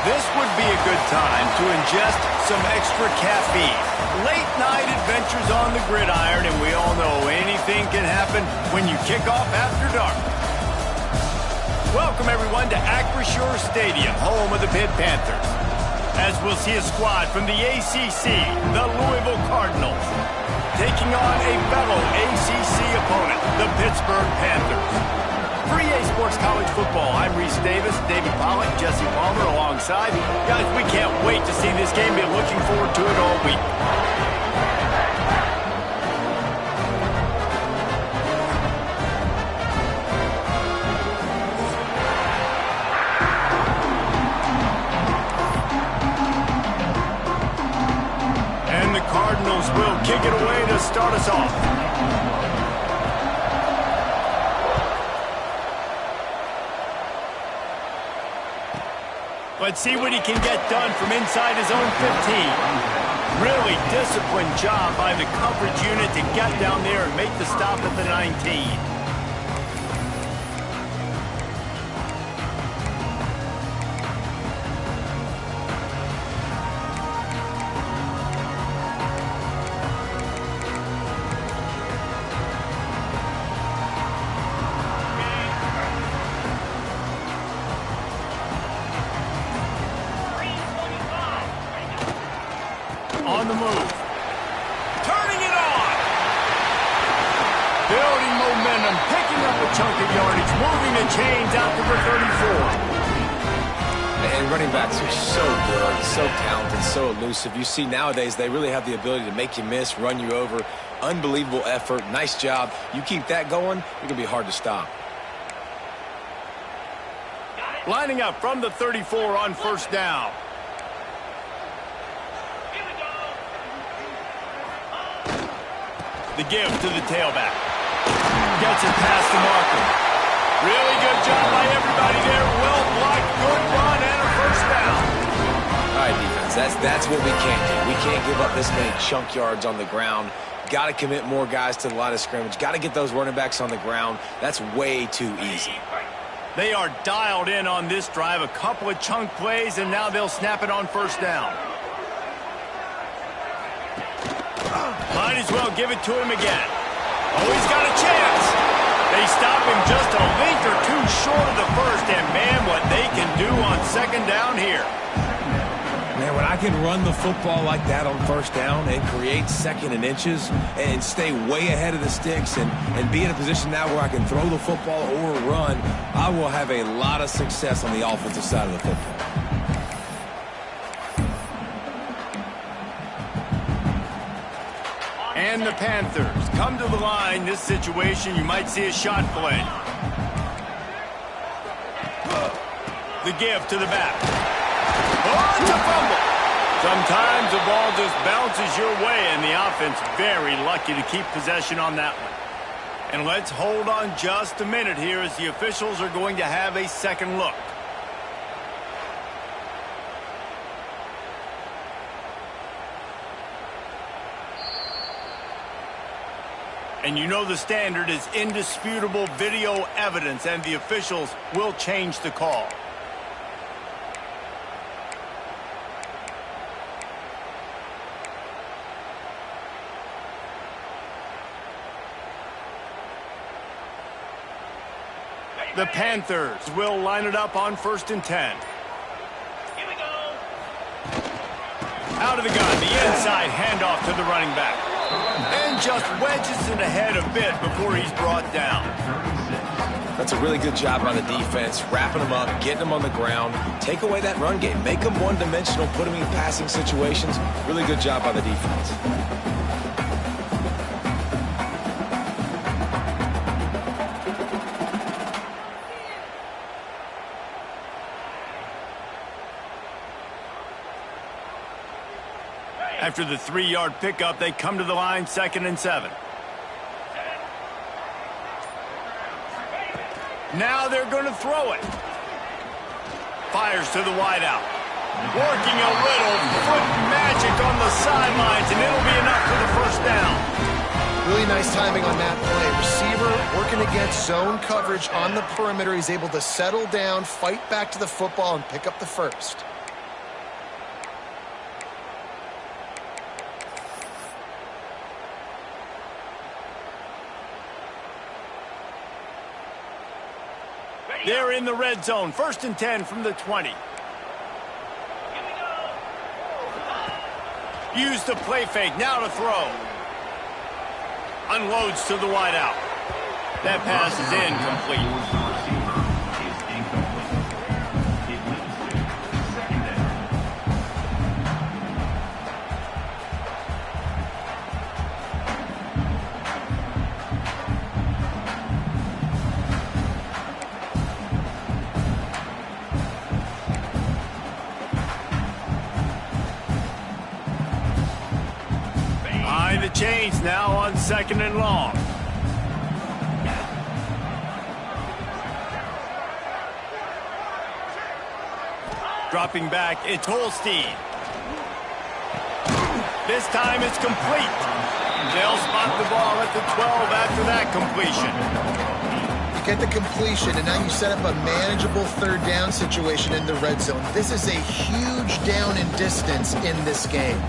This would be a good time to ingest some extra caffeine. Late night adventures on the gridiron, and we all know anything can happen when you kick off after dark. Welcome everyone to Acrisure Stadium, home of the Pitt Panthers. As we'll see a squad from the ACC, the Louisville Cardinals, taking on a fellow ACC opponent, the Pittsburgh Panthers. For EA Sports College Football, I'm Reese Davis, David Pollack, Jesse Palmer alongside. Guys, we can't wait to see this game. Been looking forward to it all week. And the Cardinals will kick it away to start us off. Let's see what he can get done from inside his own 15. Really disciplined job by the coverage unit to get down there and make the stop at the 19. On the move. Turning it on. Building momentum, picking up a chunk of yardage, moving the chains out to the 34. And running backs are so good, so talented, so elusive. You see nowadays they really have the ability to make you miss, run you over. Unbelievable effort. Nice job. You keep that going, you're going to be hard to stop. Lining up from the 34 on first down. The give to the tailback. Gets it past the marker. Really good job by everybody there. Well blocked, good run, and a first down. All right, defense, that's what we can't do. We can't give up this many chunk yards on the ground. Got to commit more guys to the line of scrimmage. Got to get those running backs on the ground. That's way too easy. They are dialed in on this drive. A couple of chunk plays, and now they'll snap it on first down. Might as well give it to him again. Oh, he's got a chance. They stop him just a link or two short of the first, and man, what they can do on second down here. Man, when I can run the football like that on first down and create second and inches and stay way ahead of the sticks and be in a position now where I can throw the football or run, I will have a lot of success on the offensive side of the football. And the Panthers come to the line. This situation, you might see a shot play. The give to the back. Oh, it's a fumble. Sometimes the ball just bounces your way, and the offense very lucky to keep possession on that one. And let's hold on just a minute here as the officials are going to have a second look. And you know the standard is indisputable video evidence, and the officials will change the call. The Panthers will line it up on 1st and 10. Here we go. Out of the gun, the inside handoff to the running back. And just wedges it ahead a bit before he's brought down. That's a really good job by the defense, wrapping them up, getting them on the ground, take away that run game, make them one-dimensional, put them in passing situations. Really good job by the defense. After the 3-yard pickup, they come to the line 2nd and 7. Now they're going to throw it. Fires to the wideout. Working a little foot magic on the sidelines, and it'll be enough for the first down. Really nice timing on that play. Receiver working against zone coverage on the perimeter. He's able to settle down, fight back to the football, and pick up the first. They're in the red zone. 1st and 10 from the 20. Use the play fake. Now to throw. Unloads to the wideout. That pass is incomplete. Behind the chains now on 2nd and long. Dropping back, it's Holstein. This time it's complete. They'll spot the ball at the 12 after that completion. You get the completion, and now you set up a manageable 3rd down situation in the red zone. This is a huge down in distance in this game.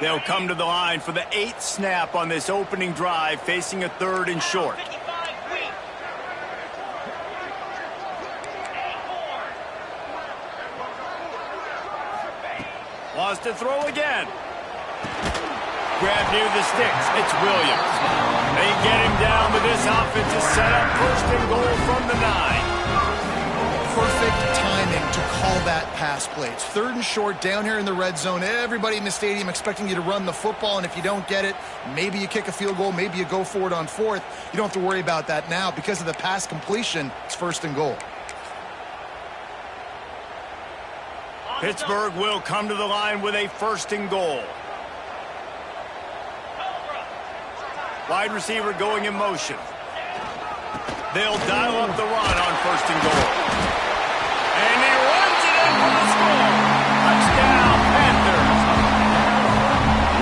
They'll come to the line for the 8th snap on this opening drive, facing a 3rd and short. Wants to throw again. Grab near the sticks. It's Williams. They get him down, but this offense is set up 1st and goal from the 9. Perfect timing to call that pass play. It's 3rd and short down here in the red zone. Everybody in the stadium expecting you to run the football, and if you don't get it, maybe you kick a field goal, maybe you go for it on 4th. You don't have to worry about that now. Because of the pass completion, it's 1st and goal. Pittsburgh will come to the line with a 1st and goal. Wide receiver going in motion. They'll dial up the run on 1st and goal. And he runs it in for the score. Touchdown, Panthers.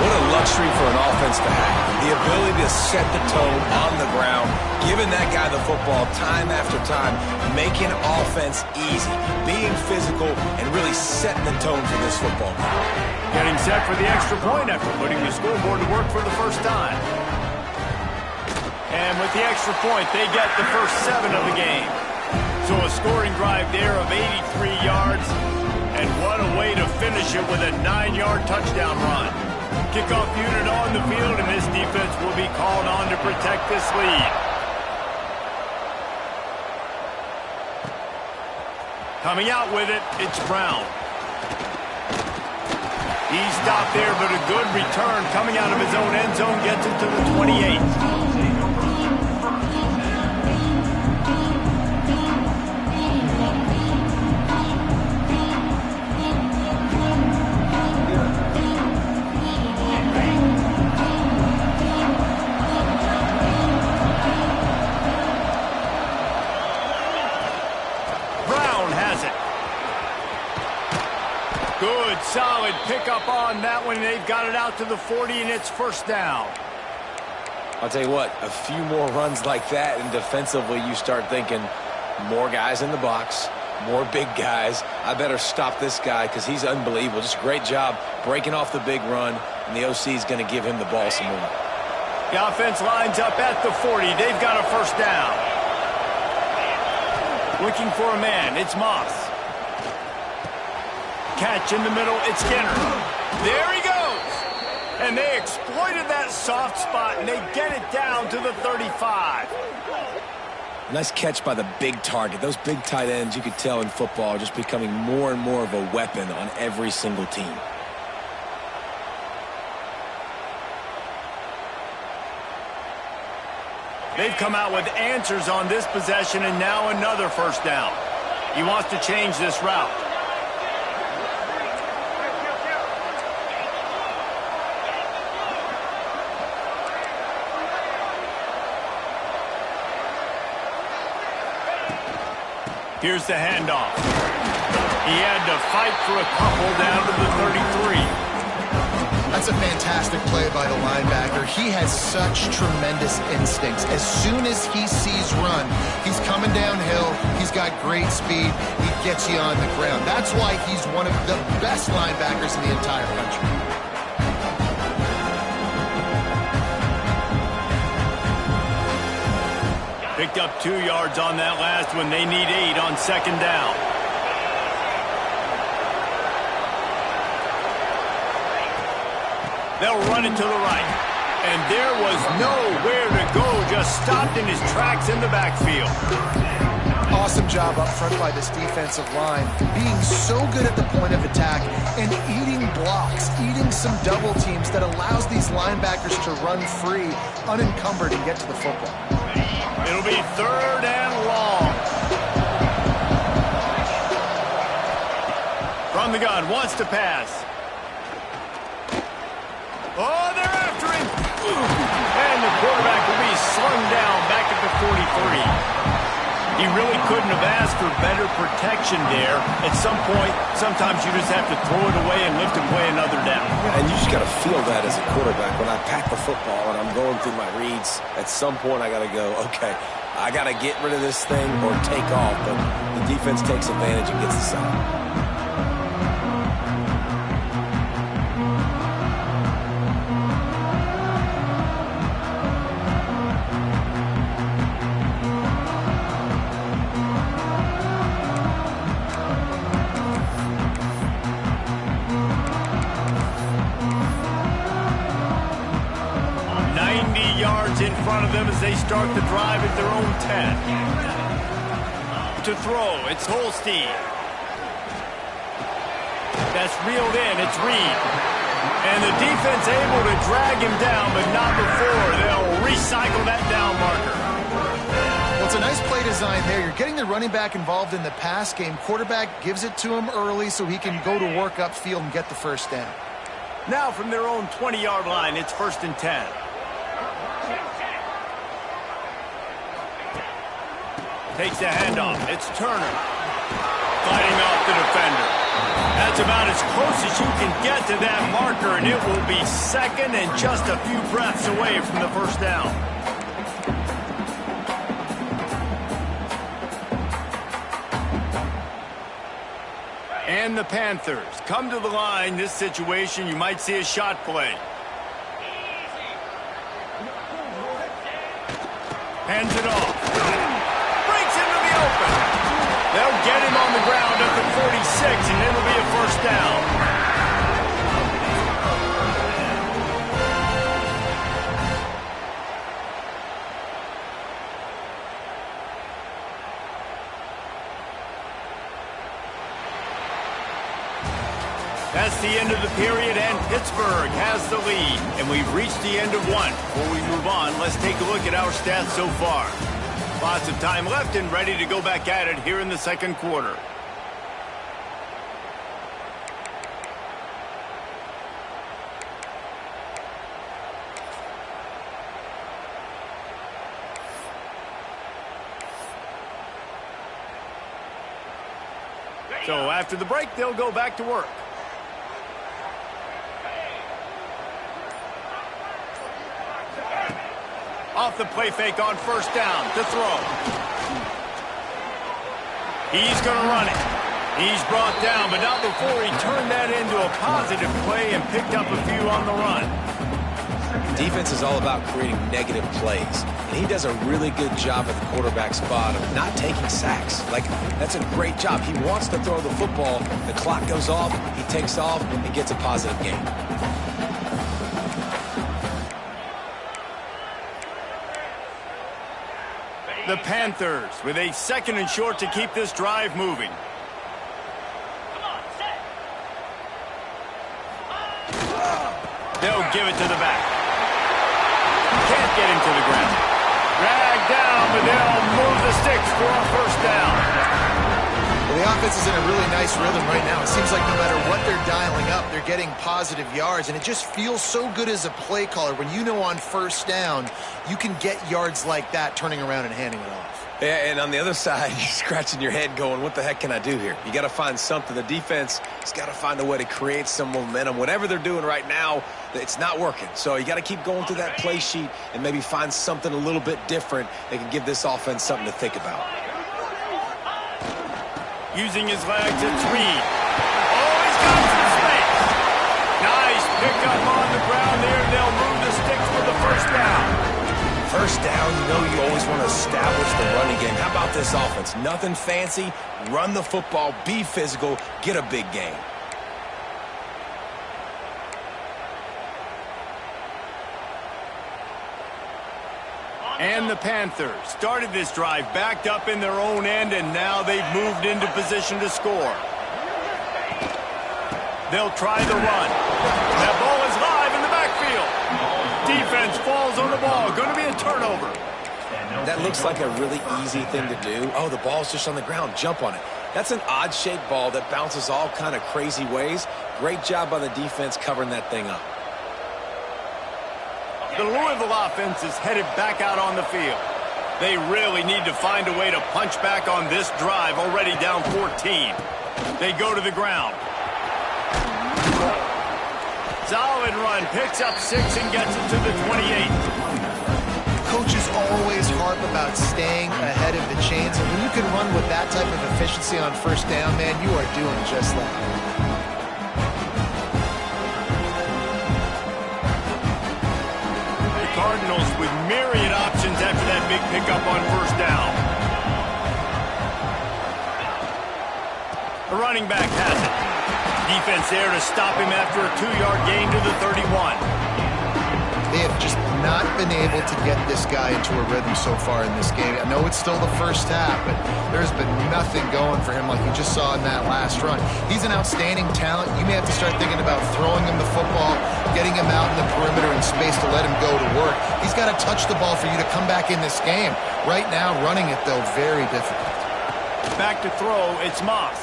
What a luxury for an offense to have. The ability to set the tone on the ground, giving that guy the football time after time, making offense easy, being physical, and really setting the tone for this football game. Getting set for the extra point after putting the scoreboard to work for the first time. And with the extra point, they get the first 7 of the game. So a scoring drive there of 83 yards. And what a way to finish it with a 9-yard touchdown run. Kickoff unit on the field, and this defense will be called on to protect this lead. Coming out with it, it's Brown. He stopped there, but a good return coming out of his own end zone gets it to the 28. Solid pickup on that one. They've got it out to the 40, and it's 1st down. I'll tell you what, a few more runs like that, and defensively you start thinking more guys in the box, more big guys. I better stop this guy because he's unbelievable. Just a great job breaking off the big run, and the OC is going to give him the ball some more. The offense lines up at the 40. They've got a 1st down. Looking for a man. It's Moss. Catch in the middle, it's Skinner. There he goes. And they exploited that soft spot, and they get it down to the 35. Nice catch by the big target. Those big tight ends, you could tell in football, are just becoming more and more of a weapon on every single team. They've come out with answers on this possession, and now another 1st down. He wants to change this route. Here's the handoff. He had to fight for a couple down to the 33. That's a fantastic play by the linebacker. He has such tremendous instincts. As soon as he sees run, he's coming downhill. He's got great speed. He gets you on the ground. That's why he's one of the best linebackers in the entire country. Picked up 2 yards on that last one. They need 8 on second down. They'll run it to the right. And there was nowhere to go. Just stopped in his tracks in the backfield. Awesome job up front by this defensive line. Being so good at the point of attack and eating blocks, eating some double teams that allows these linebackers to run free, unencumbered, and get to the football. It'll be 3rd and long. From the gun, wants to pass. Oh, they're after him. And the quarterback will be slung down back at the 43. He really couldn't have asked for better protection there. At some point, sometimes you just have to throw it away and lift and play another down. And you just got to feel that as a quarterback. When I pack the football and I'm going through my reads, at some point I got to go, okay, I got to get rid of this thing or take off. But the defense takes advantage and gets the sack. 90 yards in front of them as they start the drive at their own 10. To throw, it's Holstein. That's reeled in, it's Reed. And the defense able to drag him down, but not before. They'll recycle that down marker. Well, it's a nice play design there. You're getting the running back involved in the pass game. Quarterback gives it to him early so he can go to work upfield and get the first down. Now from their own 20-yard line, it's 1st and 10. Takes the handoff. It's Turner. Fighting off the defender. That's about as close as you can get to that marker, and it will be 2nd and just a few breaths away from the first down. And the Panthers come to the line. This situation, you might see a shot play. Hands it off. Breaks into the open. They'll get him on the ground up at 46, and it'll be a first down. That's the end of the period, and Pittsburgh has the lead. And we've reached the end of one. Before we move on, let's take a look at our stats so far. Lots of time left and ready to go back at it here in the second quarter. So after the break, they'll go back to work. Off the play fake on first down to throw. He's going to run it. He's brought down, but not before he turned that into a positive play and picked up a few on the run. Defense is all about creating negative plays, and he does a really good job at the quarterback spot of not taking sacks. Like, that's a great job. He wants to throw the football. The clock goes off. He takes off and gets a positive gain. The Panthers with a 2nd and short to keep this drive moving. They'll give it to the back. Can't get him to the ground. Dragged down, but they'll move the sticks for a first down. Well, the offense is in a really nice rhythm right now. It seems like no matter what they're dialing up, they're getting positive yards, and it just feels so good as a play caller when you know on first down you can get yards like that turning around and handing it off. Yeah, and on the other side, you're scratching your head going, what the heck can I do here? You got to find something. The defense has got to find a way to create some momentum. Whatever they're doing right now, it's not working. So you got to keep going through that play sheet and maybe find something a little bit different that can give this offense something to think about. Using his legs, it's Reed. Oh, he's got some space. Nice pickup on the ground there. They'll move the sticks for the first down. First down, you know you always want to establish the running game. How about this offense? Nothing fancy. Run the football, be physical, get a big gain. And the Panthers started this drive backed up in their own end, and now they've moved into position to score. They'll try the run. That ball is live in the backfield. Defense falls on the ball. Going to be a turnover. That looks like a really easy thing to do. Oh, the ball's just on the ground. Jump on it. That's an odd-shaped ball that bounces all kind of crazy ways. Great job by the defense covering that thing up. The Louisville offense is headed back out on the field. They really need to find a way to punch back on this drive, already down 14. They go to the ground. Solid run, picks up 6 and gets it to the 28. Coaches always harp about staying ahead of the chains, and when you can run with that type of efficiency on first down, man, you are doing just that. The Cardinals with myriad options after that big pickup on first down. The running back has it. Defense there to stop him after a 2-yard gain to the 31. They have just not been able to get this guy into a rhythm so far in this game. I know it's still the first half, but there's been nothing going for him like you just saw in that last run. He's an outstanding talent. You may have to start thinking about throwing him the football, getting him out in the perimeter in space to let him go to work. He's got to touch the ball for you to come back in this game. Right now, running it, though, very difficult. Back to throw, it's Moss.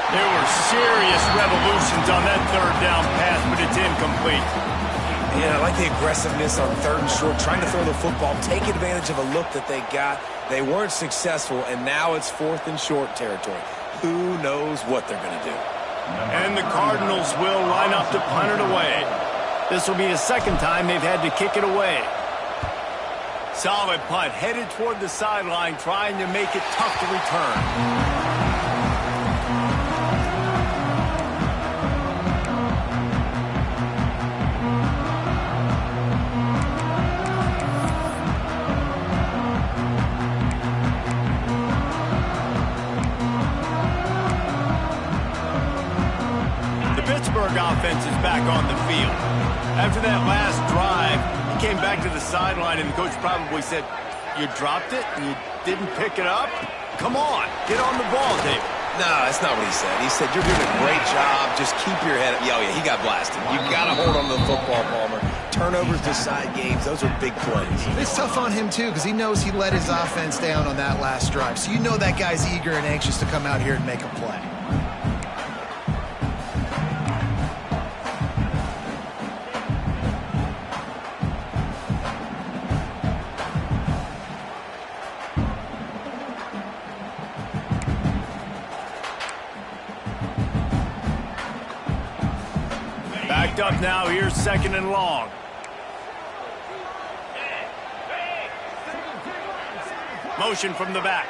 There were serious revolutions on that third down pass, but it's incomplete. Yeah, I like the aggressiveness on 3rd and short, trying to throw the football, take advantage of a look that they got. They weren't successful, and now it's 4th and short territory. Who knows what they're going to do? And the Cardinals will line up to punt it away. This will be the second time they've had to kick it away. Solid punt, headed toward the sideline, trying to make it tough to return. Offense is back on the field. After that last drive, he came back to the sideline, and the coach probably said, "You dropped it and you didn't pick it up? Come on, get on the ball, David." No, that's not what he said. He said, "You're doing a great job. Just keep your head up." Yeah, he got blasted. You got to hold on to the football, Palmer. Turnovers decide games. Those are big plays. It's tough on him, too, because he knows he let his offense down on that last drive. So you know that guy's eager and anxious to come out here and make a play. Up now, here's 2nd and long. Motion from the back.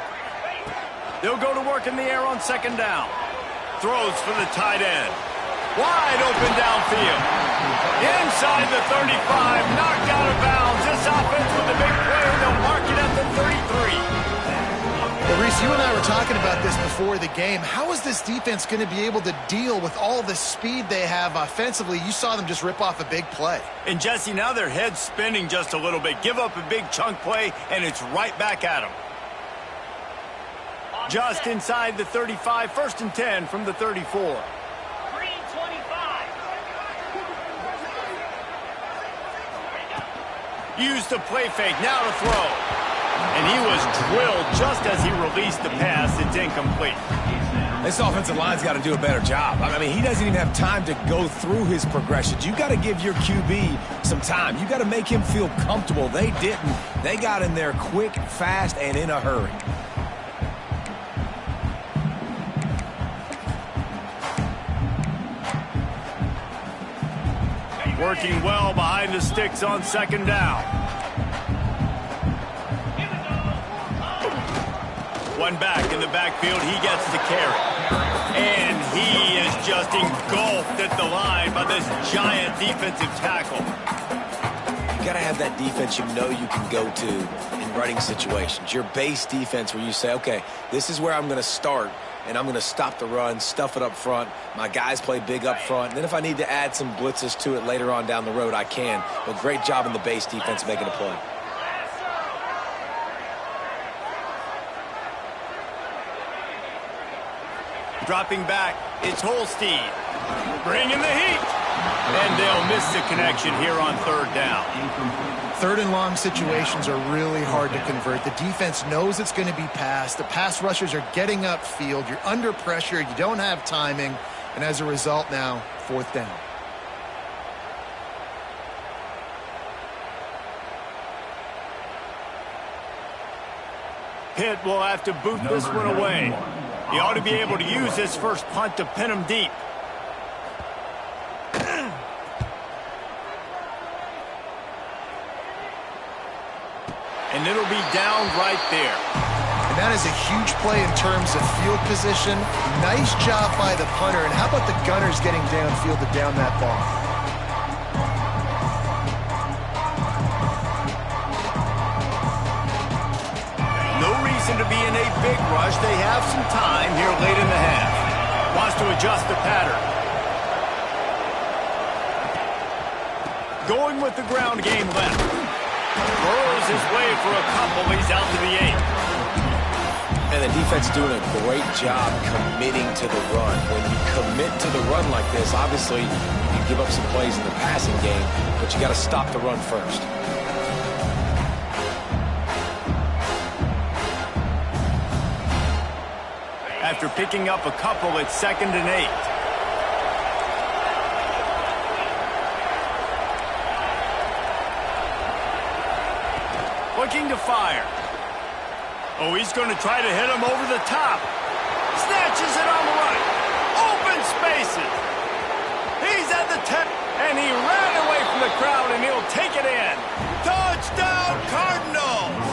They'll go to work in the air on 2nd down. Throws for the tight end. Wide open downfield. Inside the 35, knocked out of bounds. This offense with a big play, they'll mark it at the 33. Well, Reese, you and I were talking about this before the game. How is this defense going to be able to deal with all the speed they have offensively? You saw them just rip off a big play. And, Jesse, now their head's spinning just a little bit. Give up a big chunk play, and it's right back at them. Just inside the 35, 1st and 10 from the 34. Green 25. Used the play fake, now to throw. And he was drilled just as he released the pass. It's incomplete. This offensive line's got to do a better job. I mean, he doesn't even have time to go through his progressions. You got to give your QB some time. You got to make him feel comfortable. They didn't. They got in there quick, fast, and in a hurry. Working well behind the sticks on second down. One back in the backfield, he gets the carry. And he is just engulfed at the line by this giant defensive tackle. You got to have that defense you know you can go to in running situations. Your base defense where you say, okay, this is where I'm going to start, and I'm going to stop the run, stuff it up front. My guys play big up front. And then if I need to add some blitzes to it later on down the road, I can. But great job in the base defense making a play. Dropping back, it's Holstein. Bringing the heat. And they'll miss the connection here on third down. Third and long situations are really hard to convert. The defense knows it's going to be passed. The pass rushers are getting upfield. You're under pressure. You don't have timing. And as a result now, fourth down. Pitt will have to boot this one away. He ought to be able to use this first punt to pin him deep. And it'll be down right there. And that is a huge play in terms of field position. Nice job by the punter. And how about the gunners getting downfield to down that ball? No reason to be in a big rush. They have some time here late in the half. Wants to adjust the pattern. Going with the ground game left. Burrows his way for a couple. He's out to the 8. And the defense doing a great job committing to the run. When you commit to the run like this, obviously you can give up some plays in the passing game, but you got to stop the run first. After picking up a couple, it's 2nd and 8. Looking to fire. Oh, he's going to try to hit him over the top. Snatches it on the right. Open spaces. He's at the 10, and he ran away from the crowd, and he'll take it in. Touchdown, Cardinals!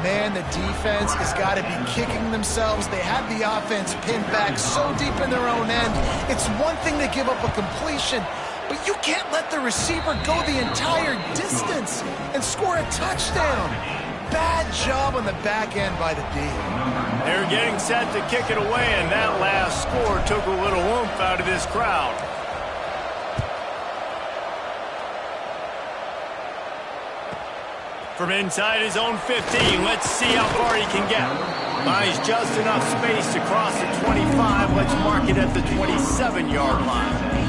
Man, the defense has got to be kicking themselves. They had the offense pinned back so deep in their own end. It's one thing to give up a completion, but you can't let the receiver go the entire distance and score a touchdown. Bad job on the back end by the D. They're getting set to kick it away, and that last score took a little oomph out of this crowd. From inside his own 15, let's see how far he can get. Buys just enough space to cross the 25. Let's mark it at the 27-yard line.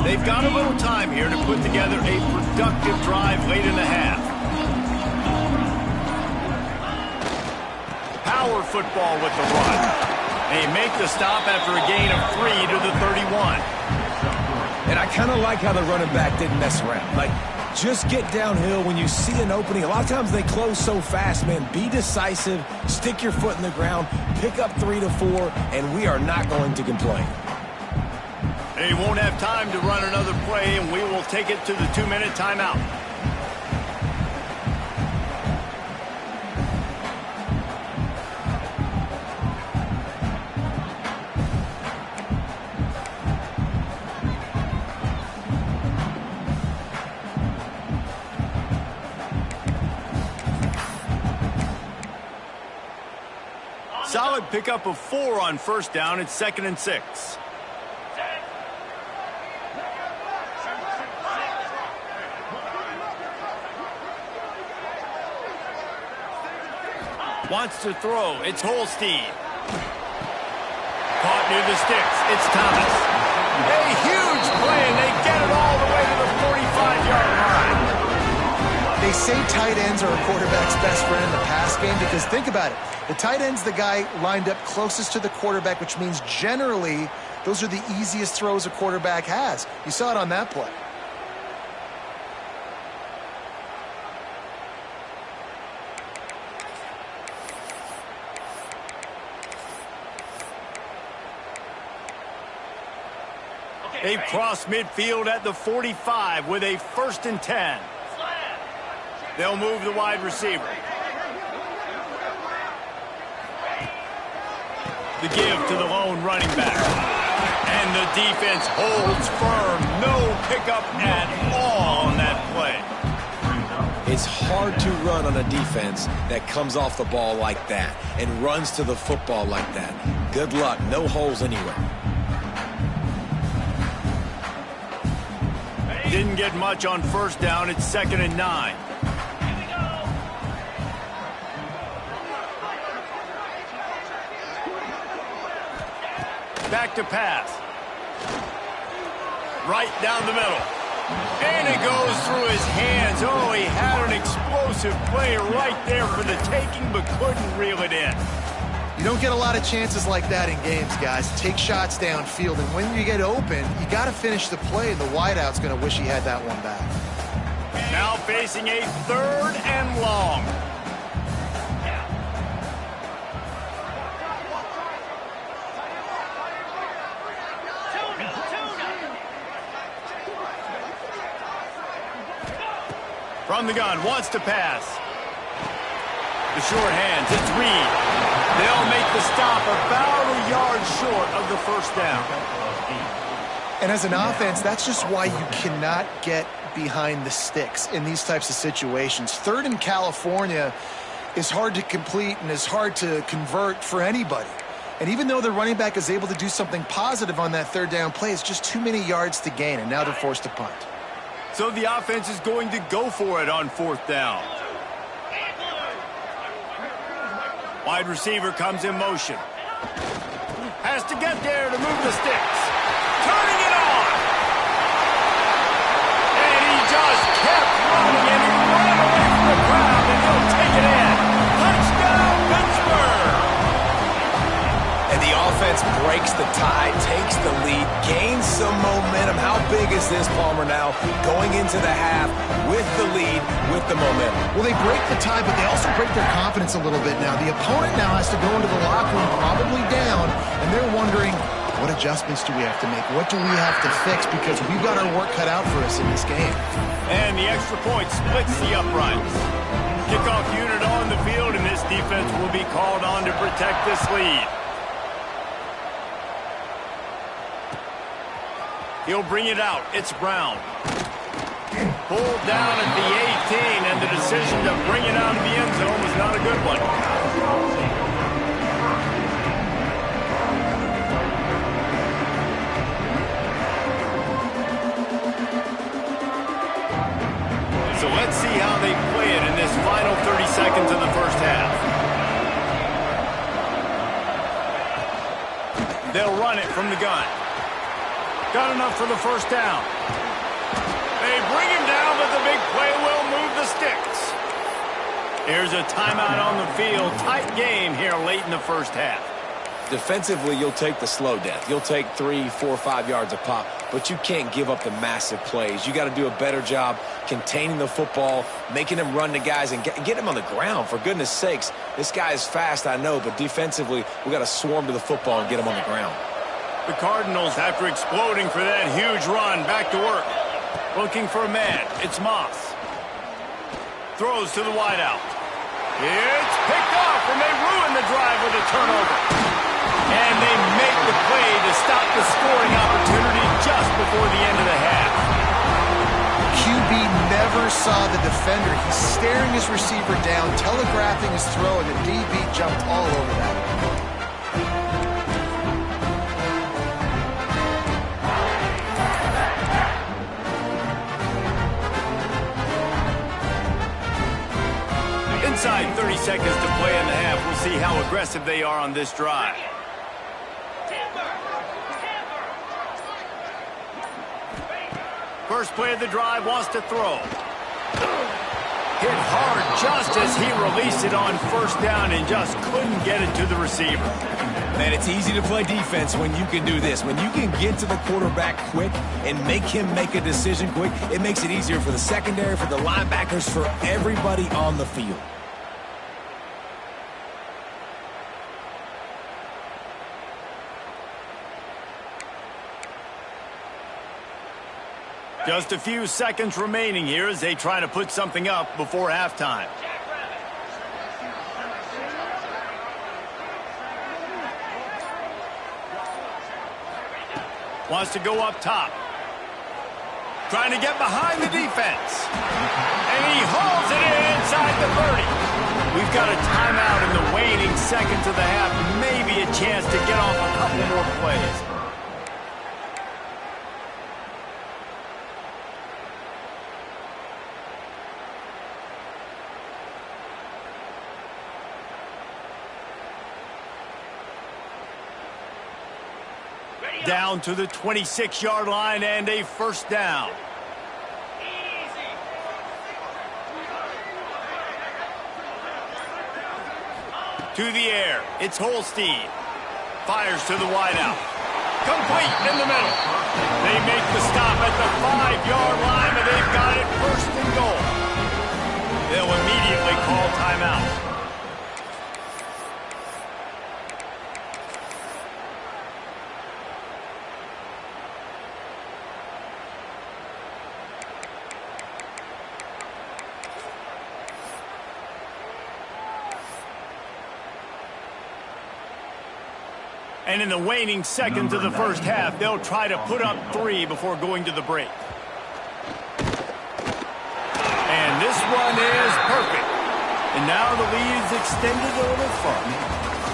They've got a little time here to put together a productive drive late in the half. Power football with the run. They make the stop after a gain of 3 to the 31. And I kind of like how the running back didn't mess around. Like, just get downhill when you see an opening. A lot of times they close so fast, man. Be decisive, stick your foot in the ground, pick up 3 to 4, and we are not going to complain. They won't have time to run another play, and we will take it to the 2-minute timeout. Solid pickup of 4 on first down. It's 2nd and 6. Wants to throw. It's Holstein. Caught near the sticks. It's Thomas. A huge play, and they get it all the way to the 45-yard line. They say tight ends are a quarterback's best friend in the pass game because think about it. The tight end's the guy lined up closest to the quarterback, which means generally those are the easiest throws a quarterback has. You saw it on that play. They've crossed midfield at the 45 with a 1st and 10. They'll move the wide receiver. The give to the lone running back. And the defense holds firm. No pickup at all on that play. It's hard to run on a defense that comes off the ball like that and runs to the football like that. Good luck. No holes anywhere. Didn't get much on 1st down. It's 2nd and 9. Back to pass. Right down the middle. And it goes through his hands. Oh, he had an explosive play right there for the taking, but couldn't reel it in. You don't get a lot of chances like that in games, guys. Take shots downfield, and when you get open, you got to finish the play. The wideout's going to wish he had that one back. Now facing a 3rd and long. From the gun, wants to pass. The short hands, it's Reed. They'll make the stop about a yard short of the 1st down. And as an offense, that's just why you cannot get behind the sticks in these types of situations. 3rd in California is hard to complete and is hard to convert for anybody. And even though the running back is able to do something positive on that 3rd down play, it's just too many yards to gain, and now they're forced to punt. So the offense is going to go for it on 4th down. Wide receiver comes in motion. Has to get there to move the sticks. Turning it on. And he just kept running, and he ran away from the crowd, and he'll take it in. Touchdown, Pittsburgh. And the offense breaks the tie, takes the lead, gains some momentum. How big is this, Palmer, now going into the half with the lead, with the momentum? Well, they break the tie, but they also break their confidence a little bit now. The opponent now has to go into the locker room probably down, and they're wondering, what adjustments do we have to make? What do we have to fix? Because we've got our work cut out for us in this game. And the extra point splits the uprights. Kickoff unit on the field, and this defense will be called on to protect this lead. He'll bring it out. It's Brown. Pulled down at the 18, and the decision to bring it out of the end zone was not a good one. So let's see how they play it in this final 30 seconds of the 1st half. They'll run it from the gun. Got enough for the 1st down. They bring him down, but the big play will move the sticks. Here's a timeout on the field. Tight game here late in the 1st half. Defensively, you'll take the slow death. You'll take 3, 4, 5 yards a pop, but you can't give up the massive plays. You got to do a better job containing the football, making them run to guys, and get them on the ground. For goodness sakes, this guy is fast, I know, but defensively, we got to swarm to the football and get him on the ground. The Cardinals, after exploding for that huge run, back to work. Looking for a man. It's Moss. Throws to the wideout. It's picked off, and they ruin the drive with a turnover. And they make the play to stop the scoring opportunity just before the end of the half. QB never saw the defender. He's staring his receiver down, telegraphing his throw, and the DB jumped all over that. Inside 30 seconds to play in the half. We'll see how aggressive they are on this drive. First play of the drive, wants to throw. Hit hard just as he released it on 1st down and just couldn't get it to the receiver. Man, it's easy to play defense when you can do this. When you can get to the quarterback quick and make him make a decision quick, it makes it easier for the secondary, for the linebackers, for everybody on the field. Just a few seconds remaining here as they try to put something up before halftime. Wants to go up top. Trying to get behind the defense. And he hauls it in inside the 30. We've got a timeout in the waning seconds of the half. Maybe a chance to get off a couple more plays. Down to the 26-yard line and a first down. To the air, it's Holstein. Fires to the wideout. Complete in the middle. They make the stop at the 5-yard line, and they've got it first and goal. They'll immediately call timeout. And in the waning seconds of the first half, they'll try to put up 3 before going to the break. And this one is perfect. And now the lead is extended a little further.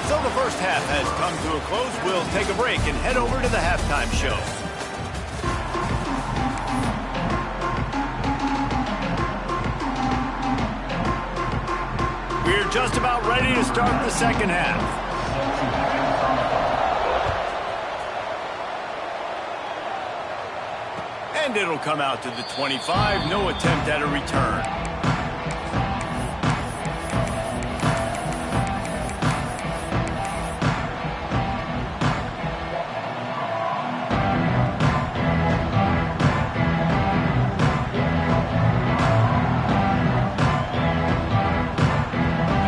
So the first half has come to a close. We'll take a break and head over to the halftime show. We're just about ready to start the second half. And it'll come out to the 25. No attempt at a return.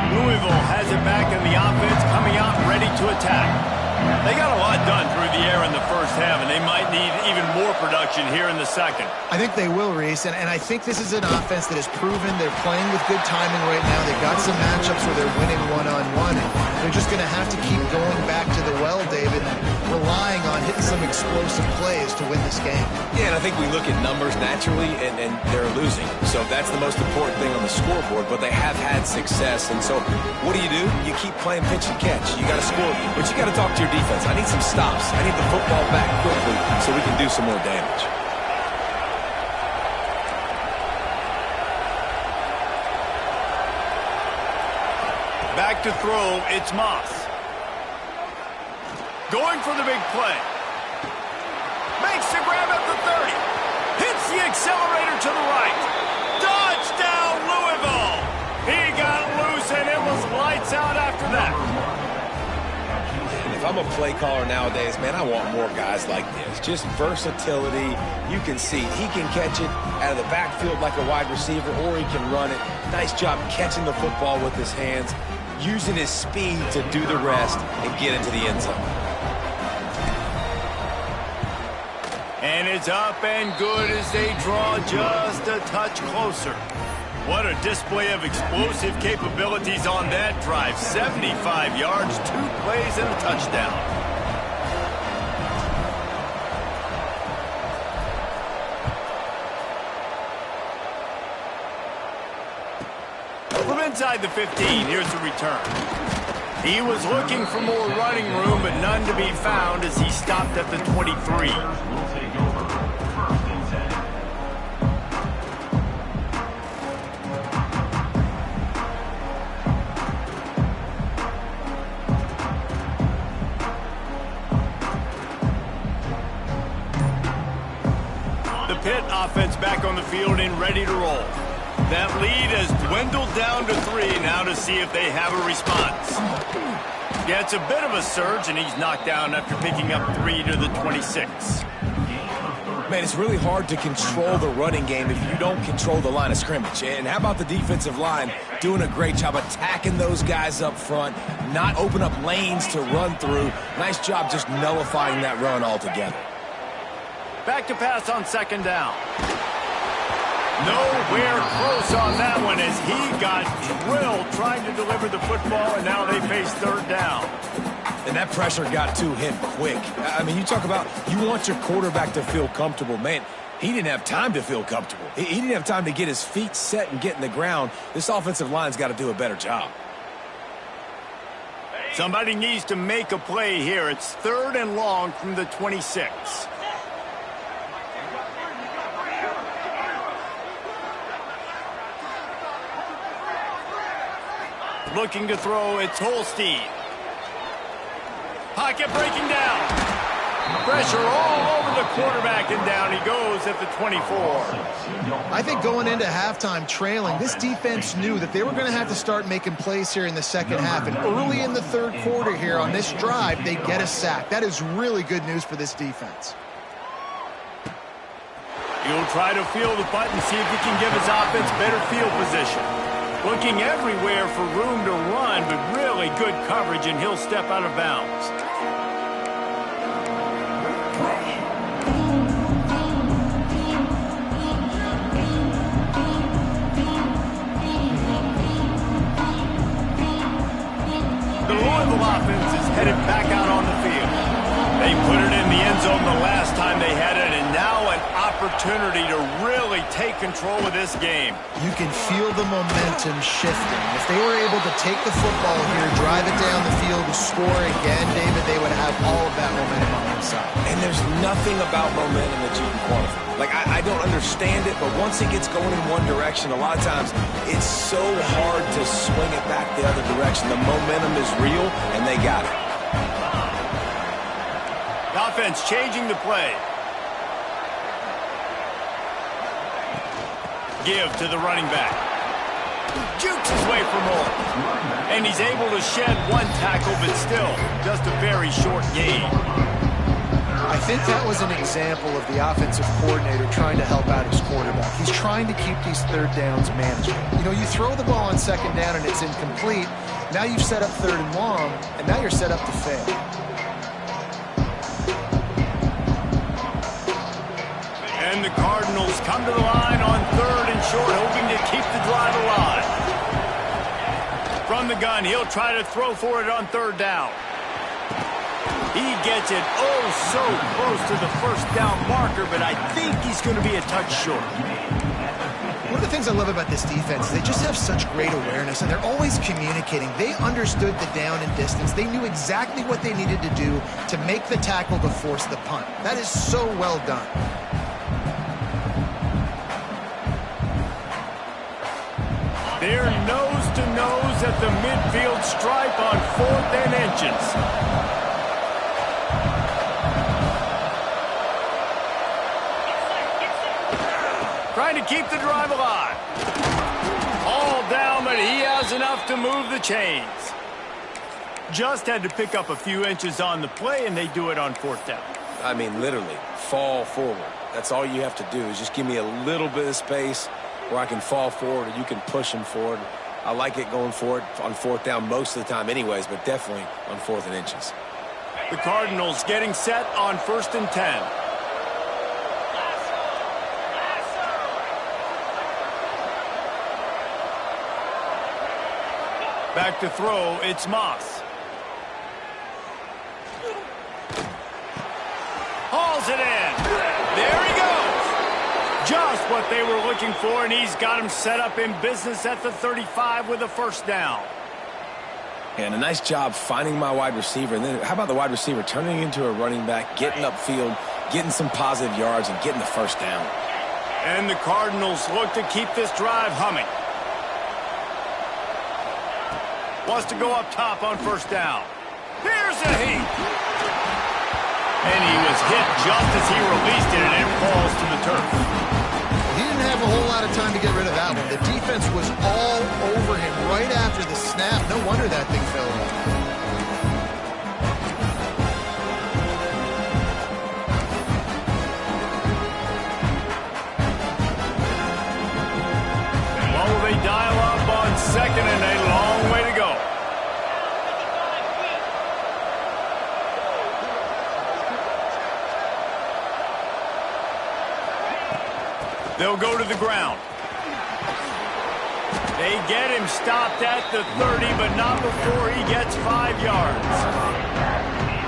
Louisville has it back in the offense, coming out ready to attack. They got a lot done through the air in the first half, and they might need even more production here in the second. I think they will, Reese, and I think this is an offense that has proven they're playing with good timing right now. They've got some matchups where they're winning one-on-one, and they're just going to have to keep going back to the well, David, and relying on hitting some explosive plays to win this game. Yeah, and I think we look at numbers naturally, and they're losing. So that's the most important thing on the scoreboard, but they have had success. And so what do? You keep playing pitch and catch. You got to score, but you got to talk to your defense. I need some stops. I need the football back quickly so we can do some more damage. Back to throw, it's Moss. Going for the big play. Makes the grab at the 30. Hits the accelerator to the right. Touchdown, Louisville. He got loose, and it was lights out after that. If I'm a play caller nowadays, man, I want more guys like this. Just versatility. You can see he can catch it out of the backfield like a wide receiver, or he can run it. Nice job catching the football with his hands, using his speed to do the rest and get into the end zone. And it's up and good as they draw just a touch closer. What a display of explosive capabilities on that drive. 75 yards, 2 plays, and a touchdown. From inside the 15, here's the return. He was looking for more running room, but none to be found as he stopped at the 23. Pitt offense back on the field and ready to roll. That lead has dwindled down to 3 now to see if they have a response. Yeah, it's a bit of a surge, and he's knocked down after picking up 3 to the 26. Man, it's really hard to control the running game if you don't control the line of scrimmage. And how about the defensive line doing a great job attacking those guys up front, not open up lanes to run through. Nice job just nullifying that run altogether. Back to pass on second down. Nowhere close on that one as he got drilled trying to deliver the football, and now they face third down. And that pressure got to him quick. I mean, you talk about you want your quarterback to feel comfortable. Man, he didn't have time to feel comfortable. He didn't have time to get his feet set and get in the ground. This offensive line's got to do a better job. Somebody needs to make a play here. It's 3rd and long from the 26. Looking to throw, it's Holstein. Pocket breaking down. Pressure all over the quarterback, and down he goes at the 24. I think going into halftime trailing, this defense knew that they were going to have to start making plays here in the second half. And early in the third quarter here on this drive, they get a sack. That is really good news for this defense. He'll try to feel the button, see if he can give his offense better field position. Looking everywhere for room to run, but really good coverage, and he'll step out of bounds. The Louisville offense is headed back out on the field. They put it in the end zone the last time they had it, and now an opportunity to really take control of this game. You can feel the momentum shifting. If they were able to take the football here, drive it down the field, and score again, David, they would have all of that momentum on their side. And there's nothing about momentum that you can quantify. Like, I don't understand it, but once it gets going in one direction, a lot of times it's so hard to swing it back the other direction. The momentum is real, and they got it. The offense changing the play. Give to the running back. Jukes his way for more. And he's able to shed one tackle, but still just a very short gain. I think that was an example of the offensive coordinator trying to help out his quarterback. He's trying to keep these third downs manageable. You know, you throw the ball on second down and it's incomplete. Now you've set up 3rd and long, and now you're set up to fail. And the Cardinals come to the line on 3rd and short, hoping to keep the drive alive. From the gun, he'll try to throw for it on 3rd down. He gets it so close to the 1st down marker, but I think he's going to be a touch short. One of the things I love about this defense is they just have such great awareness, and they're always communicating. They understood the down and distance. They knew exactly what they needed to do to make the tackle to force the punt. That is so well done. They're nose to nose at the midfield stripe on 4th and inches. Trying to keep the drive alive. All down, but he has enough to move the chains. Just had to pick up a few inches on the play, and they do it on 4th down. I mean, literally, fall forward. That's all you have to do is just give me a little bit of space where I can fall forward and you can push him forward. I like it going forward on 4th down most of the time anyways, but definitely on 4th and inches. The Cardinals getting set on 1st and 10. Back to throw, it's Moss. Hauls it in. There he goes. Just what they were looking for, and he's got him set up in business at the 35 with a 1st down. And a nice job finding my wide receiver. And then how about the wide receiver turning into a running back, getting upfield, getting some positive yards, and getting the 1st down. And the Cardinals look to keep this drive humming. Wants to go up top on 1st down. Here's a heat. And he was hit just as he released it, and it falls to the turf. He didn't have a whole lot of time to get rid of that one. The defense was all over him right after the snap. No wonder that thing fell off. Well, they dial up on 2nd and a long way to go. They'll go to the ground. They get him stopped at the 30, but not before he gets 5 yards.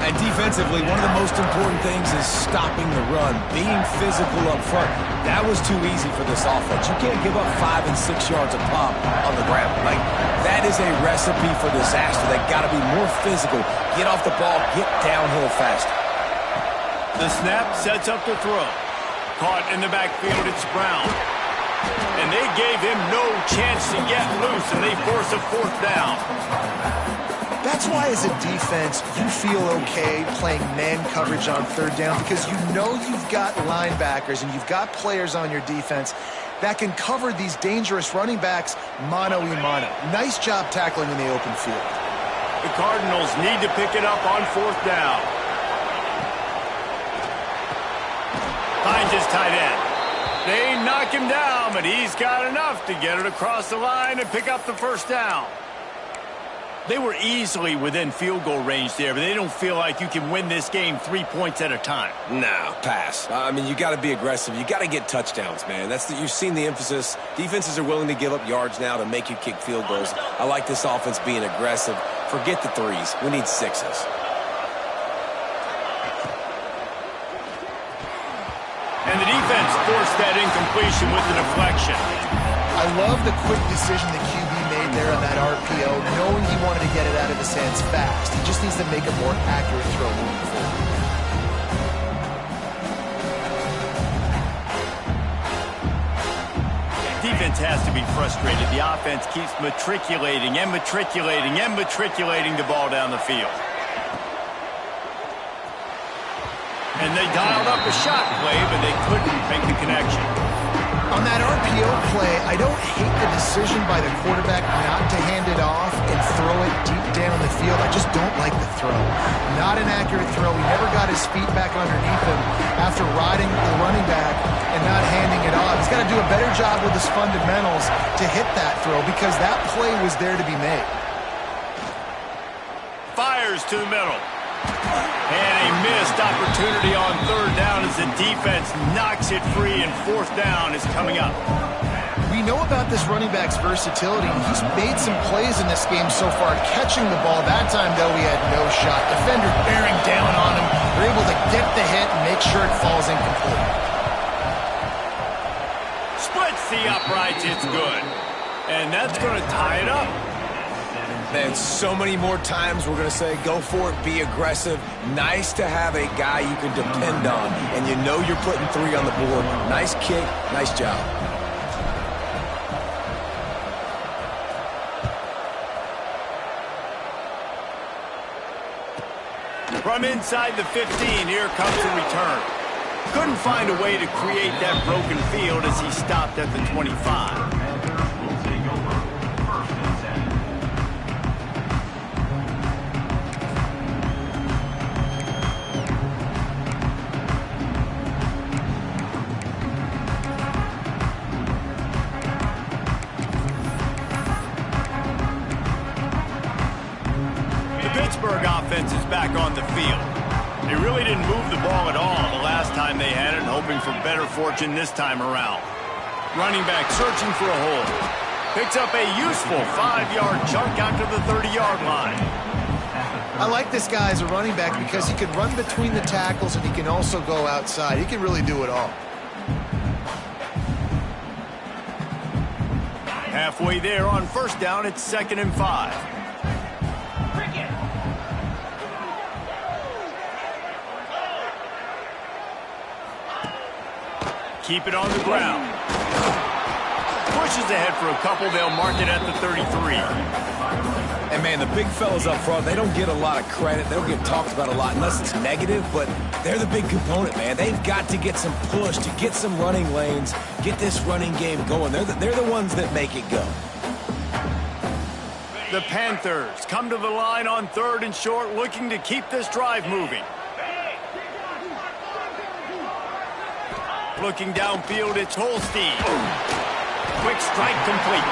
And defensively, one of the most important things is stopping the run, being physical up front. That was too easy for this offense. You can't give up 5 and 6 yards a pop on the ground. Like, that is a recipe for disaster. They got to be more physical, get off the ball, get downhill fast. The snap sets up the throw. Caught in the backfield, it's Brown. And they gave him no chance to get loose, and they force a 4th down. That's why, as a defense, you feel okay playing man coverage on 3rd down, because you know you've got linebackers and you've got players on your defense that can cover these dangerous running backs mano-a-mano. Nice job tackling in the open field. The Cardinals need to pick it up on 4th down. Finds his tight end. They knock him down, but he's got enough to get it across the line and pick up the 1st down. They were easily within field goal range there, but they don't feel like you can win this game 3 points at a time. No, pass. I mean, you got to be aggressive. You got to get touchdowns, man. You've seen the emphasis. Defenses are willing to give up yards now to make you kick field goals. I like this offense being aggressive. Forget the 3s. We need 6s. And the defense forced that incompletion with the deflection. I love the quick decision the QB made there on that RPO, knowing he wanted to get it out of his hands fast. He just needs to make a more accurate throw moving forward. Defense has to be frustrated. The offense keeps matriculating and matriculating and matriculating the ball down the field. And they dialed up a shot play, but they couldn't make the connection. On that RPO play, I don't hate the decision by the quarterback not to hand it off and throw it deep down the field. I just don't like the throw. Not an accurate throw. He never got his feet back underneath him after riding the running back and not handing it off. He's got to do a better job with his fundamentals to hit that throw, because that play was there to be made. Fires to the middle. And a missed opportunity on 3rd down as the defense knocks it free, and 4th down is coming up. We know about this running back's versatility. He's made some plays in this game so far catching the ball. That time, though, he had no shot. Defender bearing down on him. They're able to get the hit and make sure it falls incomplete. Splits the uprights. It's good. And that's going to tie it up. Man, so many more times we're going to say, go for it, be aggressive. Nice to have a guy you can depend on, and you know you're putting 3 on the board. Nice kick, nice job. From inside the 15, here comes the return. Couldn't find a way to create that broken field as he stopped at the 25. Pittsburgh offense is back on the field. They really didn't move the ball at all the last time they had it, hoping for better fortune this time around. Running back searching for a hole. Picks up a useful 5-yard chunk out to the 30-yard line. I like this guy as a running back because he can run between the tackles and he can also go outside. He can really do it all. Halfway there on 1st down, it's 2nd and 5. Keep it on the ground. Pushes ahead for a couple. They'll mark it at the 33. And, man, the big fellas up front, they don't get a lot of credit. They don't get talked about a lot unless it's negative, but they're the big component, man. They've got to get some push, to get some running lanes, get this running game going. They're the ones that make it go. The Panthers come to the line on 3rd and short, looking to keep this drive moving. Looking downfield, it's Holstein. Quick strike complete.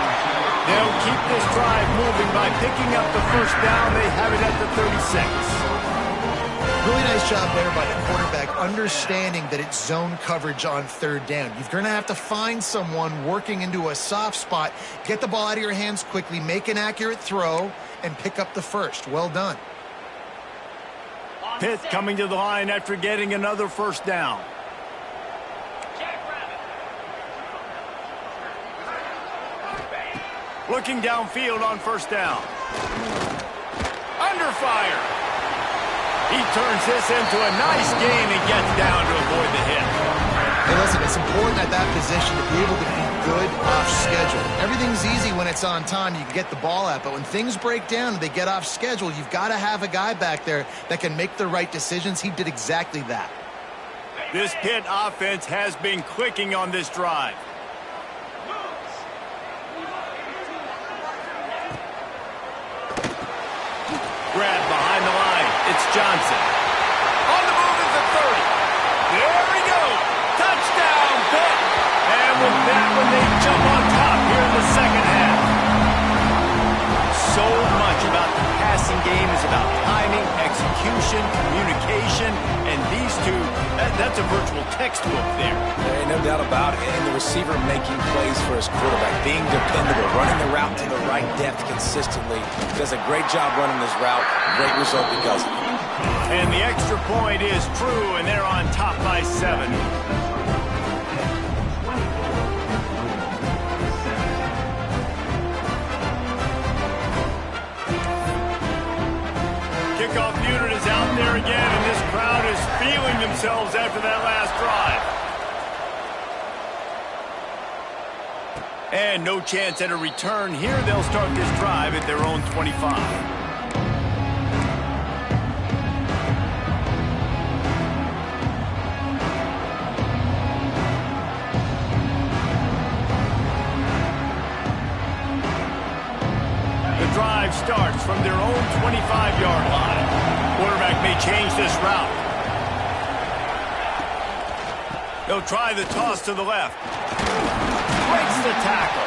They'll keep this drive moving by picking up the 1st down. They have it at the 36. Really nice job there by the quarterback, understanding that it's zone coverage on third down. You're going to have to find someone working into a soft spot, get the ball out of your hands quickly, make an accurate throw, and pick up the first. Well done. Pitt coming to the line after getting another first down. Looking downfield on first down. Under fire. He turns this into a nice gain and gets down to avoid the hit. Hey, listen, it's important at that position to be able to be good off schedule. Everything's easy when it's on time. You can get the ball out. But when things break down and they get off schedule, you've got to have a guy back there that can make the right decisions. He did exactly that. This Pitt offense has been clicking on this drive. Grab behind the line. It's Johnson. On the move is the 30. There we go. Touchdown, Pitt. And with that one, they jump on top here in the second half. So much about the passing game is about timing, execution, communication, and these two, that's a virtual textbook there. There ain't no doubt about it. And the receiver making plays for his quarterback, being dependable, running the route to the right depth consistently. Does a great job running this route. Great result because of it. And the extra point is true, and they're on top by 7. Kickoff unit is out there again, and this crowd is feeling themselves after that last drive. And no chance at a return here. They'll start this drive at their own 25. Drive starts from their own 25-yard line. Quarterback may change this route. They'll try the toss to the left. Breaks the tackle.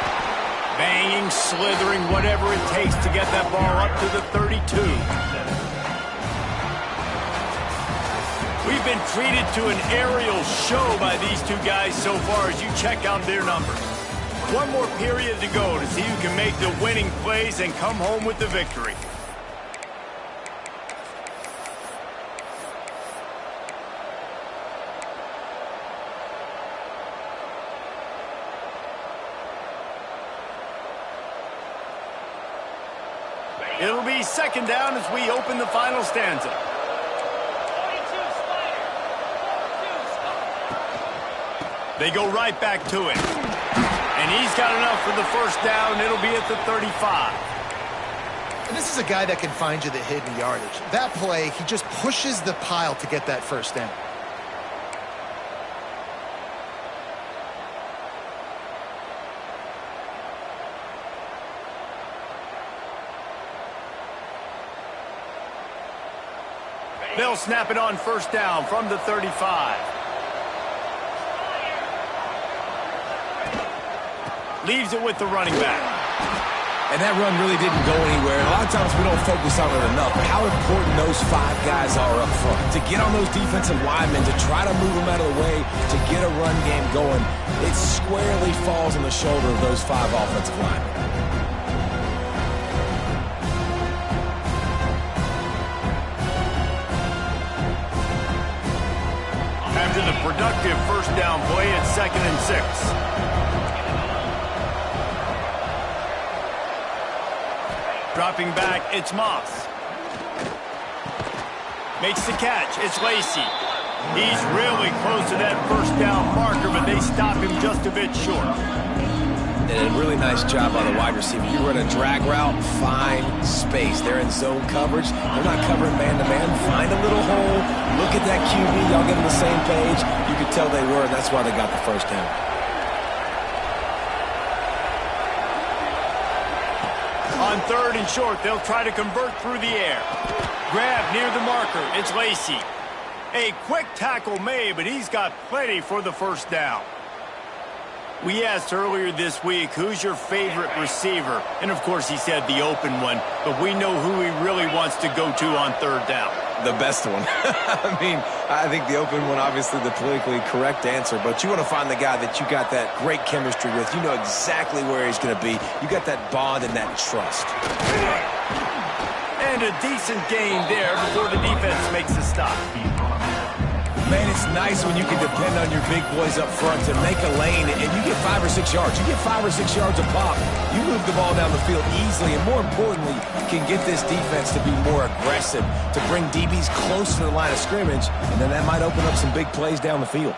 Banging, slithering, whatever it takes to get that ball up to the 32. We've been treated to an aerial show by these two guys so far as you check out their numbers. One more period to go to see who can make the winning plays and come home with the victory. It'll be second down as we open the final stanza. They go right back to it. And he's got enough for the first down. It'll be at the 35. And this is a guy that can find you the hidden yardage. That play, he just pushes the pile to get that first down. They'll snap it on first down from the 35. Leaves it with the running back. And that run really didn't go anywhere. A lot of times we don't focus on it enough, but how important those 5 guys are up front. To get on those defensive linemen, to try to move them out of the way, to get a run game going, it squarely falls on the shoulder of those 5 offensive linemen. After the productive first down play, it's 2nd and 6. Dropping back, it's Moss. Makes the catch, it's Lacey. He's really close to that first down marker, but they stop him just a bit short. And a really nice job by the wide receiver. You run a drag route, find space. They're in zone coverage. They're not covering man-to-man. Find a little hole. Look at that QB. Y'all get on the same page. You could tell they were, and that's why they got the first down. On 3rd and short, they'll try to convert through the air. Grab near the marker. It's Lacey. A quick tackle made, but he's got plenty for the first down. We asked earlier this week, who's your favorite receiver? And, of course, he said the open one, but we know who he really wants to go to on 3rd down. The best one. I mean, I think the open one, obviously the politically correct answer, but you want to find the guy that you got that great chemistry with. You know exactly where he's going to be. You got that bond and that trust. And a decent gain there before the defense makes a stop. Man, it's nice when you can depend on your big boys up front to make a lane and you get 5 or 6 yards. You get 5 or 6 yards a pop. You move the ball down the field easily, and more importantly, can get this defense to be more aggressive, to bring DBs close to the line of scrimmage, and then that might open up some big plays down the field.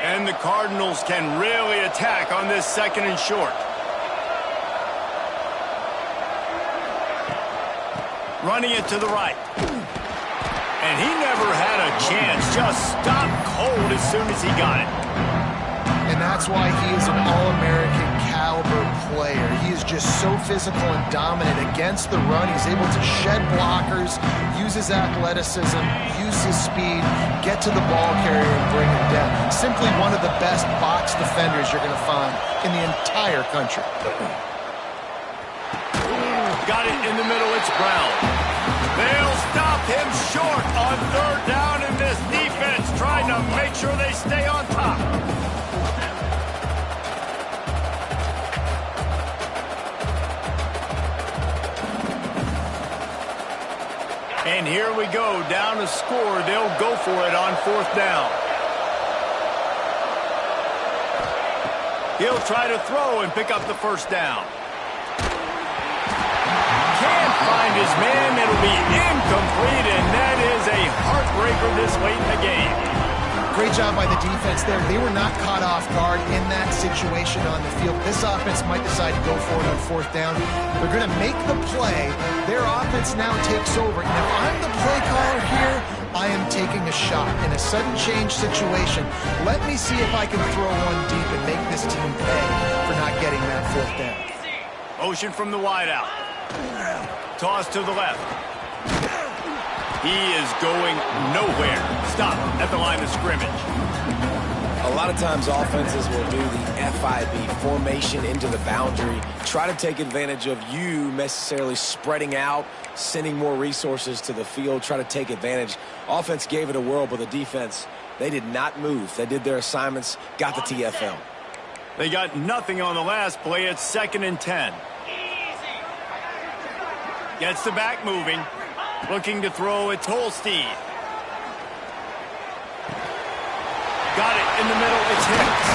And the Cardinals can really attack on this 2nd and short. Running it to the right. And he never had a chance. Just stopped cold as soon as he got it. And that's why he is an All-American caliber player. He is just so physical and dominant against the run. He's able to shed blockers, use his athleticism, use his speed, get to the ball carrier and bring him down. Simply one of the best box defenders you're going to find in the entire country. Got it in the middle. It's Brown. They'll stop him short on 3rd down, in this defense trying to make sure they stay on top. And here we go, down to score. They'll go for it on 4th down. He'll try to throw and pick up the 1st down. Can't find his man. It'll be incomplete, and that is a heartbreaker this late in the game. Great job by the defense there. They were not caught off guard in that situation on the field. This offense might decide to go for it on 4th down. They're going to make the play. Their offense now takes over. And if I'm the play caller here, I am taking a shot in a sudden change situation. Let me see if I can throw one deep and make this team pay for not getting that 4th down. Motion from the wideout. Toss to the left. He is going nowhere. Stop at the line of scrimmage. A lot of times offenses will do the FIB, formation into the boundary, try to take advantage of you necessarily spreading out, sending more resources to the field, try to take advantage. Offense gave it a whirl, but the defense, they did not move. They did their assignments, got the TFL. They got nothing on the last play. It's 2nd and 10. Gets the back moving. Looking to throw it to Holstein. Got it in the middle. It's Hicks.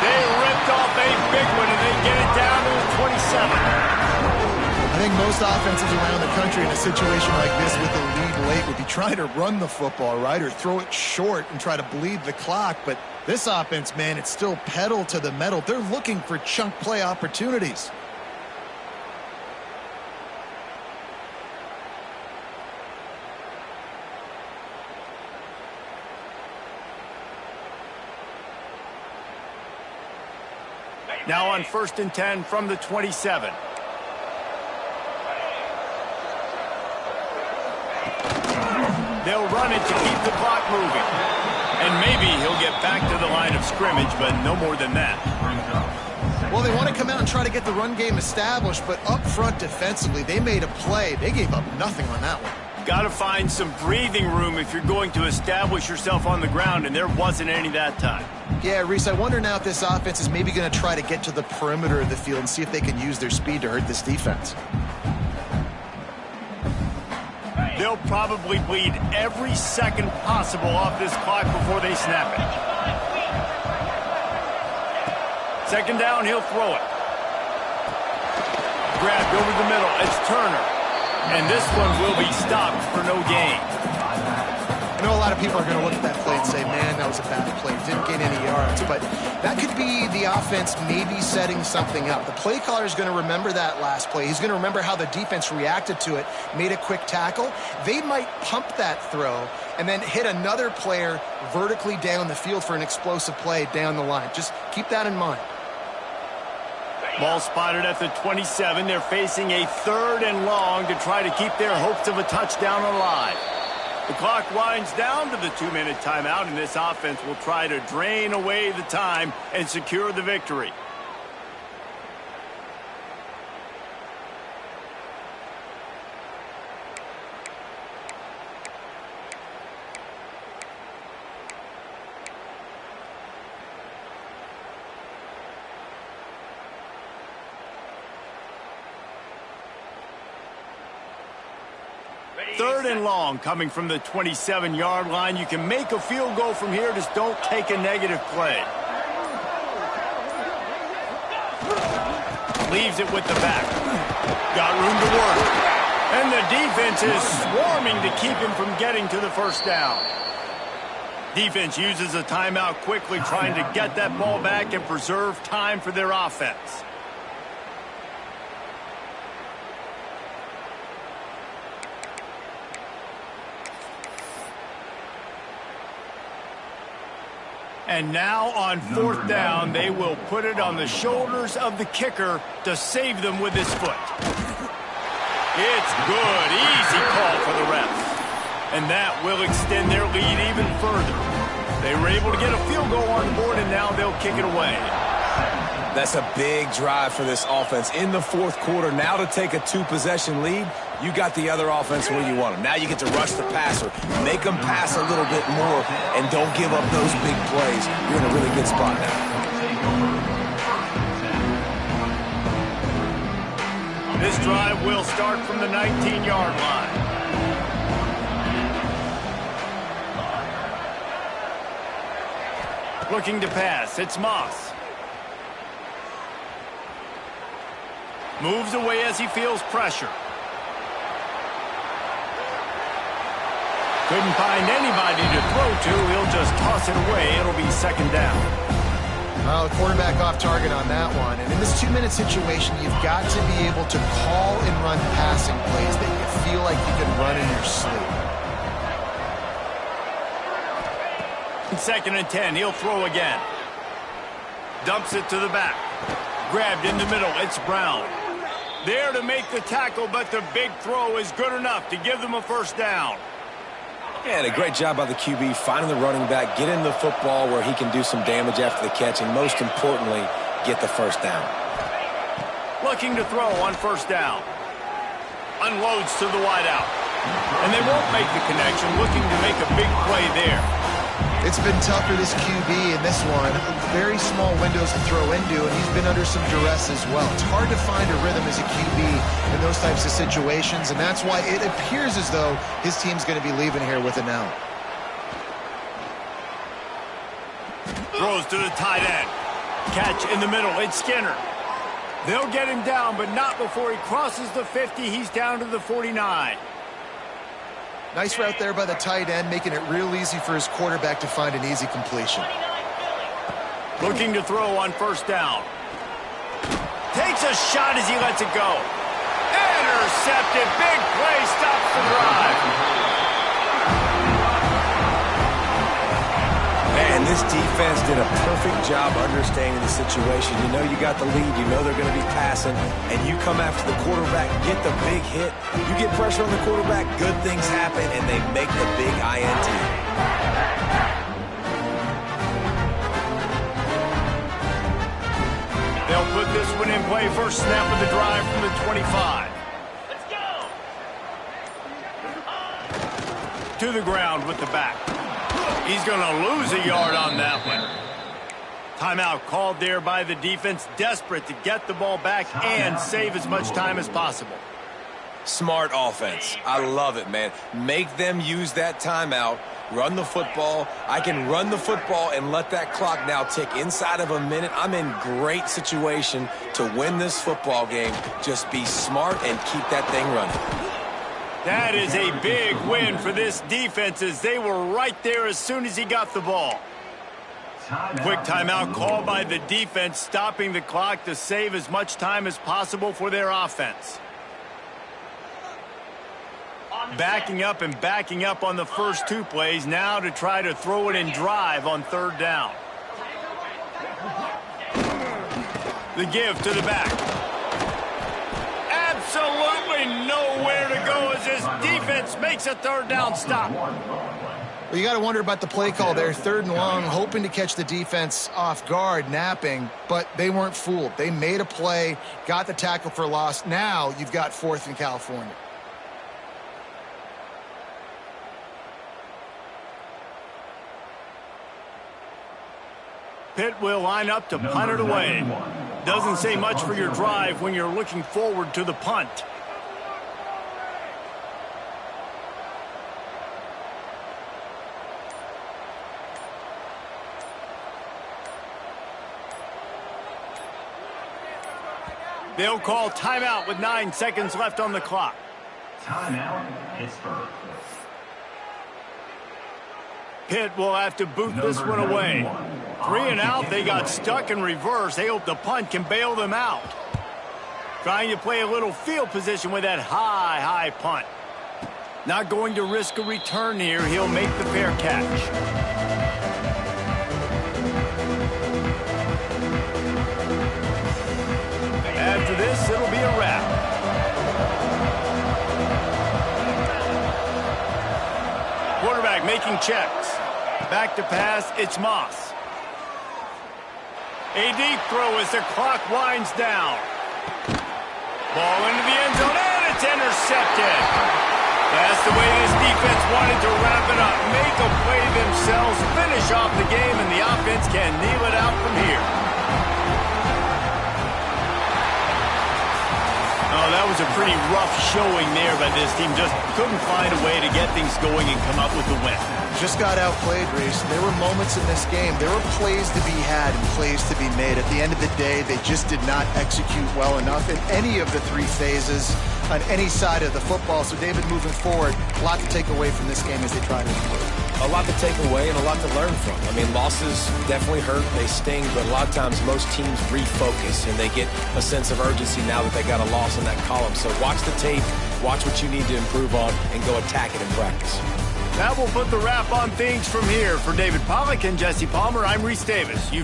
They ripped off a big one, and they get it down to the 27. I think most offenses around the country in a situation like this with the lead late would be trying to run the football, right, or throw it short and try to bleed the clock. But this offense, man, it's still pedal to the metal. They're looking for chunk play opportunities. Now on 1st and 10 from the 27. They'll run it to keep the clock moving. And maybe he'll get back to the line of scrimmage, but no more than that. Well, they want to come out and try to get the run game established, but up front defensively, they made a play. They gave up nothing on that one. Got to find some breathing room if you're going to establish yourself on the ground, and there wasn't any that time. Yeah, Reese, I wonder now if this offense is maybe going to try to get to the perimeter of the field and see if they can use their speed to hurt this defense. They'll probably bleed every second possible off this clock before they snap it. 2nd down, he'll throw it. Grabbed over the middle. It's Turner. And this one will be stopped for no gain. I know a lot of people are going to look at that play and say, man, that was a bad play. Didn't get any yards. But that could be the offense maybe setting something up. The play caller is going to remember that last play. He's going to remember how the defense reacted to it, made a quick tackle. They might pump that throw and then hit another player vertically down the field for an explosive play down the line. Just keep that in mind. Ball spotted at the 27. They're facing a 3rd and long to try to keep their hopes of a touchdown alive. The clock winds down to the 2-minute timeout, and this offense will try to drain away the time and secure the victory. 3rd and long coming from the 27-yard line. You can make a field goal from here, just don't take a negative play. Leaves it with the back. Got room to work. And the defense is swarming to keep him from getting to the first down. Defense uses a timeout quickly, trying to get that ball back and preserve time for their offense. And now on 4th down, they will put it on the shoulders of the kicker to save them with his foot. It's good. Easy call for the refs. And that will extend their lead even further. They were able to get a field goal on the board, and now they'll kick it away. That's a big drive for this offense in the 4th quarter. Now to take a 2-possession lead, you got the other offense where you want them. Now you get to rush the passer, make them pass a little bit more, and don't give up those big plays. You're in a really good spot now. This drive will start from the 19-yard line. Looking to pass, it's Moss. Moves away as he feels pressure. Couldn't find anybody to throw to. He'll just toss it away. It'll be 2nd down. Well, the quarterback off target on that one. And in this 2-minute situation, you've got to be able to call and run passing plays that you feel like you can run in your sleep. 2nd and 10. He'll throw again. Dumps it to the back. Grabbed in the middle. It's Brown. There to make the tackle, but the big throw is good enough to give them a 1st down. Yeah, and a great job by the QB finding the running back, getting the football where he can do some damage after the catch, and most importantly, get the 1st down. Looking to throw on 1st down. Unloads to the wideout. And they won't make the connection, looking to make a big play there. It's been tough for this QB in this one. Very small windows to throw into, and he's been under some duress as well. It's hard to find a rhythm as a QB in those types of situations, and that's why it appears as though his team's going to be leaving here with an out. Throws to the tight end. Catch in the middle. It's Skinner. They'll get him down, but not before he crosses the 50. He's down to the 49. Nice route there by the tight end, making it real easy for his quarterback to find an easy completion. Looking to throw on 1st down. Takes a shot as he lets it go. Intercepted. Big play. Stops the drive. Man, this defense did a perfect job understanding the situation. You know you got the lead. You know they're going to be passing. And you come after the quarterback, get the big hit. You get pressure on the quarterback, good things happen, and they make the big INT. They'll put this one in play. 1st snap of the drive from the 25. Let's go. To the ground with the back. He's going to lose a yard on that one. Timeout called there by the defense, desperate to get the ball back and save as much time as possible. Smart offense. I love it, man. Make them use that timeout, run the football. I can run the football and let that clock now tick inside of a minute. I'm in great situation to win this football game. Just be smart and keep that thing running. That is a big win for this defense as they were right there as soon as he got the ball. Quick timeout called by the defense, stopping the clock to save as much time as possible for their offense. Backing up and backing up on the first 2 plays, now to try to throw it in drive on 3rd down. The give to the back. Absolutely nowhere to go as his defense makes a 3rd down stop. Well, you got to wonder about the play call there. 3rd and long, hoping to catch the defense off guard, napping, but they weren't fooled. They made a play, got the tackle for loss. Now you've got 4th in California. Pitt will line up to punt it away. Doesn't say much for your drive when you're looking forward to the punt. They'll call timeout with 9 seconds left on the clock. Timeout, Pittsburgh. Pitt will have to boot this one away. 3 and out, they got stuck in reverse. They hope the punt can bail them out. Trying to play a little field position with that high punt. Not going to risk a return here. He'll make the fair catch. After this, it'll be a wrap. Quarterback making checks. Back to pass, it's Moss. A deep throw as the clock winds down. Ball into the end zone, and it's intercepted. That's the way this defense wanted to wrap it up. Make a play themselves, finish off the game, and the offense can kneel it out from here. Oh, that was a pretty rough showing there by this team. Just couldn't find a way to get things going and come up with the win. Just got outplayed, Reese. There were moments in this game. There were plays to be had and plays to be made. At the end of the day, they just did not execute well enough in any of the 3 phases on any side of the football. So, David, moving forward, a lot to take away from this game as they try to improve. A lot to take away and a lot to learn from. I mean, losses definitely hurt. They sting, but a lot of times most teams refocus and they get a sense of urgency now that they got a loss in that column. So watch the tape, watch what you need to improve on, and go attack it in practice. That will put the wrap on things from here. For David Pollack and Jesse Palmer, I'm Reese Davis. You've